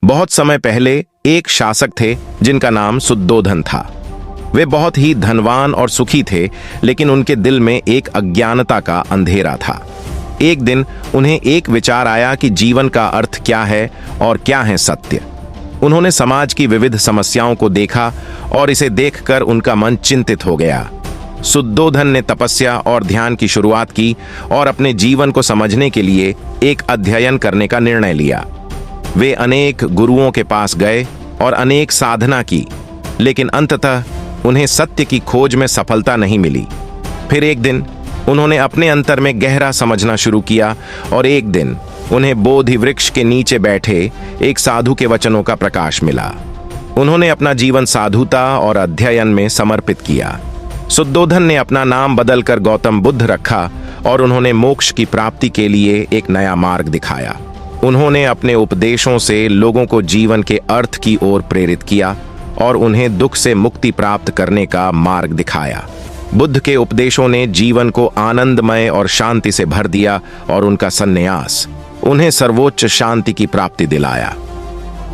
बहुत समय पहले एक शासक थे जिनका नाम सुद्धोधन था। वे बहुत ही धनवान और सुखी थे, लेकिन उनके दिल में एक अज्ञानता का अंधेरा था। एक दिन उन्हें एक विचार आया कि जीवन का अर्थ क्या है और क्या है सत्य। उन्होंने समाज की विविध समस्याओं को देखा और इसे देखकर उनका मन चिंतित हो गया। सुद्धोधन ने तपस्या और ध्यान की शुरुआत की और अपने जीवन को समझने के लिए एक अध्ययन करने का निर्णय लिया। वे अनेक गुरुओं के पास गए और अनेक साधना की, लेकिन अंततः उन्हें सत्य की खोज में सफलता नहीं मिली। फिर एक दिन उन्होंने अपने अंतर में गहरा समझना शुरू किया और एक दिन उन्हें बोधि वृक्ष के नीचे बैठे एक साधु के वचनों का प्रकाश मिला। उन्होंने अपना जीवन साधुता और अध्ययन में समर्पित किया। सुद्धोधन ने अपना नाम बदलकर गौतम बुद्ध रखा और उन्होंने मोक्ष की प्राप्ति के लिए एक नया मार्ग दिखाया। उन्होंने अपने उपदेशों से लोगों को जीवन के अर्थ की ओर प्रेरित किया और उन्हें दुख से मुक्ति प्राप्त करने का मार्ग दिखाया। बुद्ध के उपदेशों ने जीवन को आनंदमय और शांति से भर दिया और उनका संन्यास उन्हें सर्वोच्च शांति की प्राप्ति दिलाया।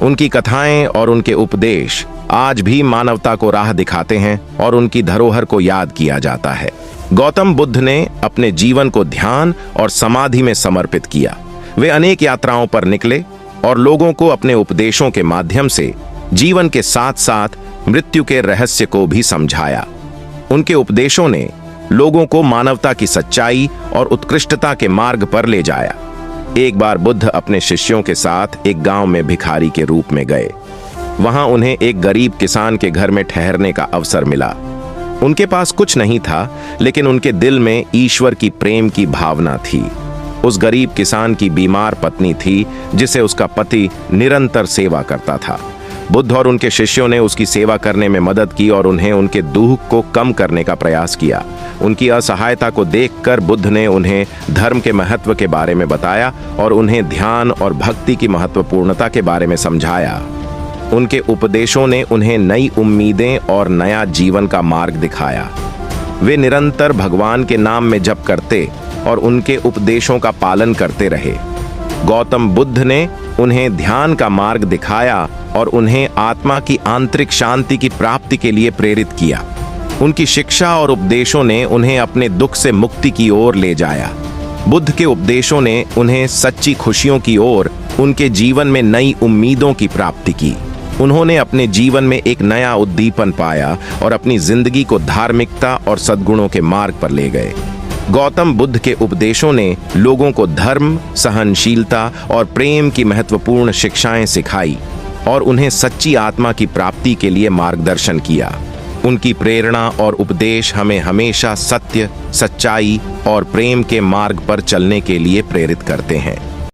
उनकी कथाएं और उनके उपदेश आज भी मानवता को राह दिखाते हैं और उनकी धरोहर को याद किया जाता है। गौतम बुद्ध ने अपने जीवन को ध्यान और समाधि में समर्पित किया। वे अनेक यात्राओं पर निकले और लोगों को अपने उपदेशों के माध्यम से जीवन के साथ साथ मृत्यु के रहस्य को भी समझाया। उनके उपदेशों ने लोगों को मानवता की सच्चाई और उत्कृष्टता के मार्ग पर ले जाया। एक बार बुद्ध अपने शिष्यों के साथ एक गांव में भिखारी के रूप में गए। वहां उन्हें एक गरीब किसान के घर में ठहरने का अवसर मिला। उनके पास कुछ नहीं था, लेकिन उनके दिल में ईश्वर की प्रेम की भावना थी। उस गरीब किसान की बीमार पत्नी थी, जिसे उसका पति निरंतर सेवा करता था। बुद्ध और उनके शिष्यों ने उसकी सेवा करने में मदद की और उन्हें उनके दुख को कम करने का प्रयास किया। उनकी असहायता को देखकर बुद्ध ने उन्हें धर्म के महत्व के बारे में बताया और उन्हें ध्यान और भक्ति की महत्वपूर्णता के बारे में समझाया। उनके उपदेशों ने उन्हें नई उम्मीदें और नया जीवन का मार्ग दिखाया। वे निरंतर भगवान के नाम में जप करते और उनके उपदेशों का पालन करते रहे। गौतम बुद्ध ने उन्हें ध्यान का मार्ग दिखाया और उन्हें आत्मा की आंतरिक शांति की प्राप्ति के लिए प्रेरित किया। उनकी शिक्षा और उपदेशों ने उन्हें अपने दुख से मुक्ति की ओर ले जाया। बुद्ध के उपदेशों ने उन्हें सच्ची खुशियों की ओर, उनके जीवन में नई उम्मीदों की प्राप्ति की। उन्होंने अपने जीवन में एक नया उद्दीपन पाया और अपनी जिंदगी को धार्मिकता और सद्गुणों के मार्ग पर ले गए। गौतम बुद्ध के उपदेशों ने लोगों को धर्म, सहनशीलता और प्रेम की महत्वपूर्ण शिक्षाएं सिखाई और उन्हें सच्ची आत्मा की प्राप्ति के लिए मार्गदर्शन किया। उनकी प्रेरणा और उपदेश हमें हमेशा सत्य, सच्चाई और प्रेम के मार्ग पर चलने के लिए प्रेरित करते हैं।